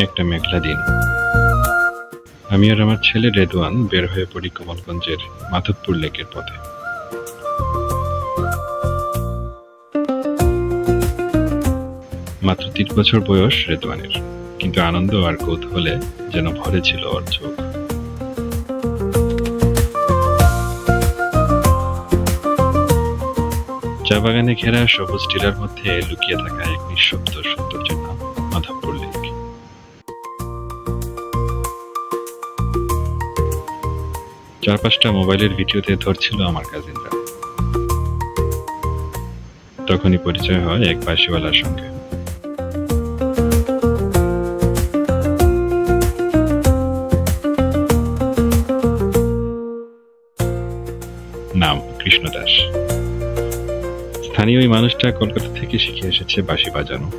একটা মেঘলা দিন। আমি আর আমার ছেলে রেদওয়ান বের হয়ে পড়ি কমলগঞ্জের মাধবপুর লেকের পথে। মাত্র 3 বছর বয়স রেদওয়ানের, কিন্তু আনন্দ আর কৌতূহলে যেন ভরে ছিল ওর চোখ। চা বাগানে ঘেরা সবুজ টিলার মধ্যে লুকিয়ে থাকা এক নিঃশব্দ সৌন্দর্যের নাম মাধবপুর লেক। চারপাশটা মোবাইলের ভিডিওতে ধরছিল আমার কাজিনরা। তখনই পরিচয় হয় এক বাঁশিওয়ালার সঙ্গে। নাম কৃষ্ণ দাস। স্থানীয় ওই মানুষটা কলকাতা থেকে শিখে এসেছে বাঁশি বাজানো।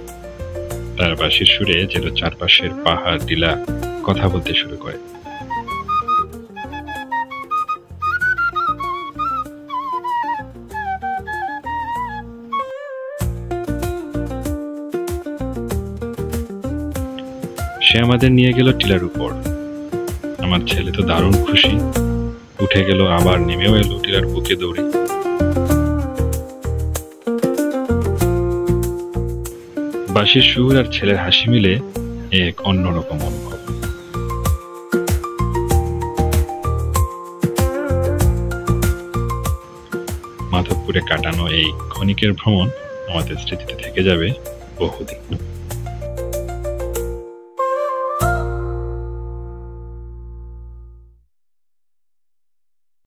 তার বাঁশির সুরে যেন চারপাশের পাহাড় টিলা কথা বলতে শুরু করে। সে আমাদের নিয়ে গেল টিলার উপর। আমার ছেলে তো দারুণ খুশি, উঠে গেল, আবার নেমেও এলো টিলার বুকে দৌড়ে। বাঁশির সুর আর ছেলের হাসি মিলে এক অন্যরকম অনুভব। মাধবপুরে কাটানো এই ক্ষণিকের ভ্রমণ আমাদের স্মৃতিতে থেকে যাবে বহুদিন।